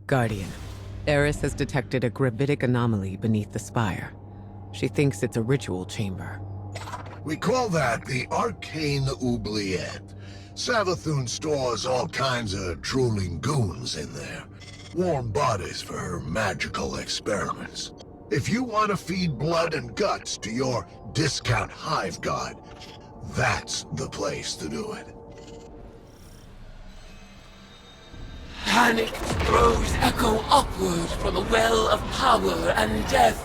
Guardian, Eris has detected a gravitic anomaly beneath the spire. She thinks it's a ritual chamber. We call that the Arcane Oubliette. Savathun stores all kinds of drooling goons in there. Warm bodies for her magical experiments. If you want to feed blood and guts to your discount Hive god, that's the place to do it. Panicked throws echo upward from a well of power and death.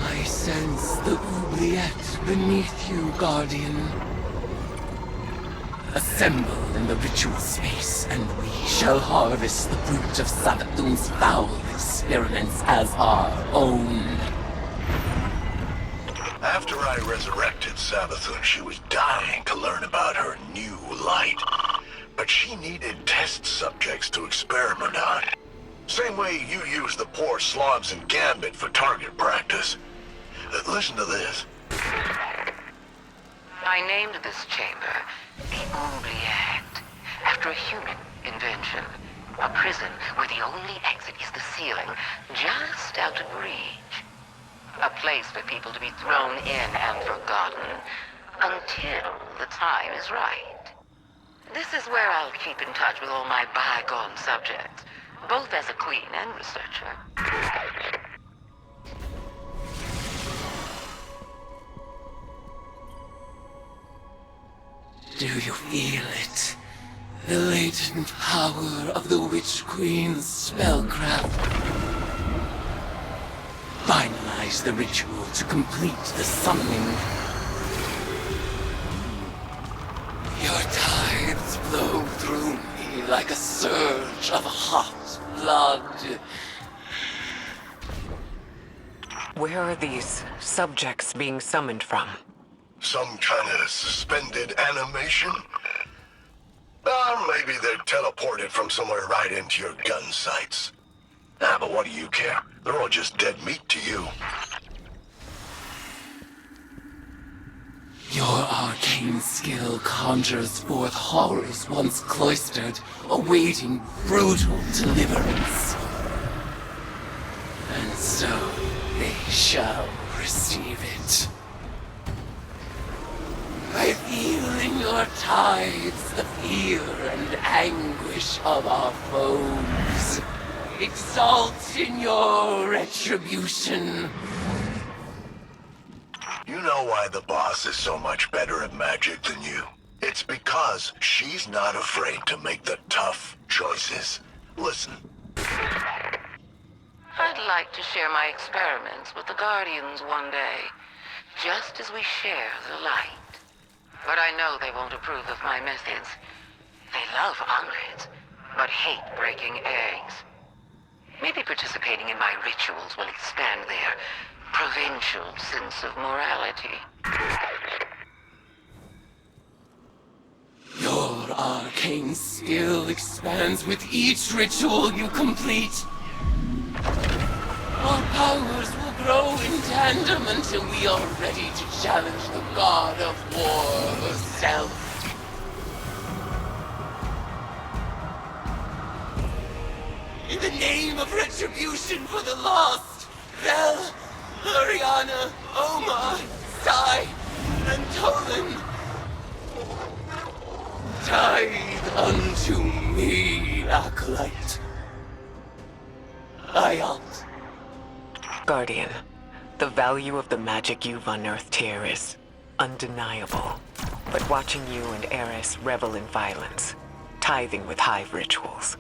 I sense the oubliette beneath you, Guardian. Assemble in the ritual space, and we shall harvest the fruit of Savathun's foul experiments as our own. After I resurrected Savathun, she was dying to learn about her new light. But she needed test subjects to experiment on. Same way you use the poor slobs in Gambit for target practice. Listen to this. I named this chamber the Oubliette, after a human invention. A prison where the only exit is the ceiling, just out of reach. A place for people to be thrown in and forgotten, until the time is right. This is where I'll keep in touch with all my bygone subjects, both as a queen and researcher. Do you feel it? The latent power of the Witch Queen's spellcraft. Finalize the ritual to complete the summoning. Your tides flow through me like a surge of hot blood. Where are these subjects being summoned from? Some kind of suspended animation? Maybe they're teleported from somewhere right into your gun sights. But what do you care? They're all just dead meat to you. Your arcane skill conjures forth horrors once cloistered, awaiting brutal deliverance. And so they shall receive it. I feel in your tides the fear and anguish of our foes. Exalt in your retribution. You know why the boss is so much better at magic than you? It's because she's not afraid to make the tough choices. Listen. I'd like to share my experiments with the Guardians one day, just as we share the light. But I know they won't approve of my methods. They love omelets, but hate breaking eggs. Maybe participating in my rituals will expand their provincial sense of morality. Your arcane skill expands with each ritual you complete. Our powers will grow in tandem until we are ready to challenge the god of war herself. In the name of retribution for the lost, Bel, Ariana, Oma, Sai, and Tolan, tithe unto me, Acolyte. Ayat. Guardian, the value of the magic you've unearthed here is undeniable. But watching you and Eris revel in violence, tithing with Hive rituals,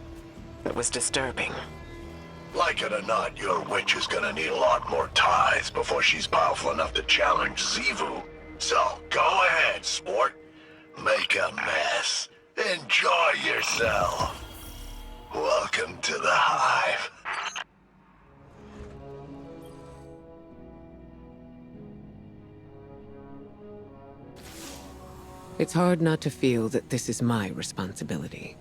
it was disturbing. Like it or not, your witch is gonna need a lot more tithes before she's powerful enough to challenge Xivu. So, go ahead, sport. Make a mess. Enjoy yourself. Welcome to the Hive. It's hard not to feel that this is my responsibility.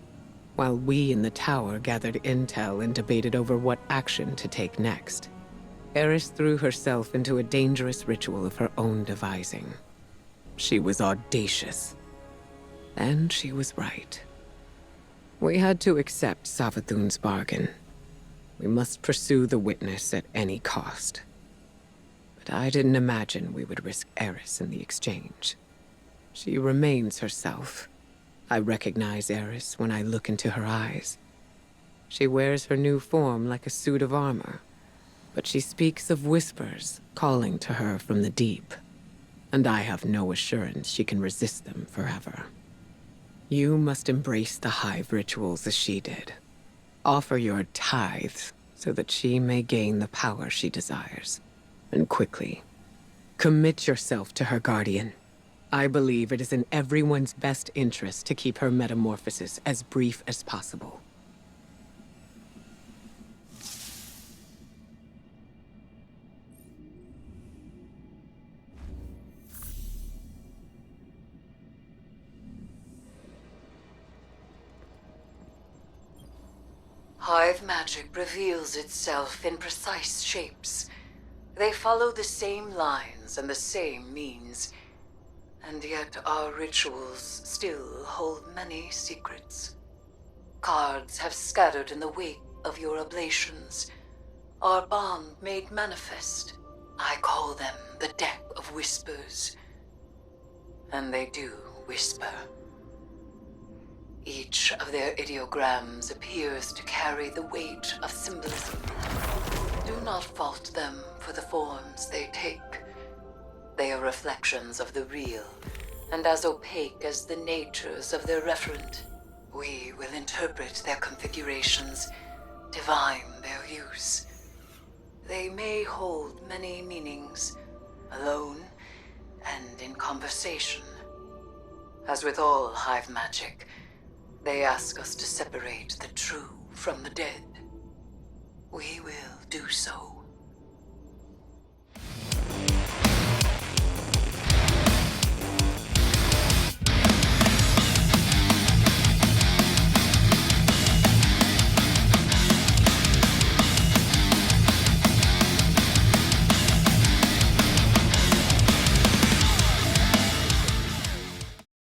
While we in the tower gathered intel and debated over what action to take next, Eris threw herself into a dangerous ritual of her own devising. She was audacious. And she was right. We had to accept Savathun's bargain. We must pursue the witness at any cost. But I didn't imagine we would risk Eris in the exchange. She remains herself. I recognize Eris when I look into her eyes. She wears her new form like a suit of armor, but she speaks of whispers calling to her from the deep, and I have no assurance she can resist them forever. You must embrace the Hive rituals as she did. Offer your tithes so that she may gain the power she desires, and quickly. Commit yourself to her guardian. I believe it is in everyone's best interest to keep her metamorphosis as brief as possible. Hive magic reveals itself in precise shapes. They follow the same lines and the same means. And yet our rituals still hold many secrets. Cards have scattered in the wake of your oblations. Our bond made manifest. I call them the Deck of Whispers. And they do whisper. Each of their ideograms appears to carry the weight of symbolism. Do not fault them for the forms they take. They are reflections of the real, and as opaque as the natures of their referent. We will interpret their configurations, divine their use. They may hold many meanings, alone and in conversation. As with all Hive magic, they ask us to separate the true from the dead. We will do so.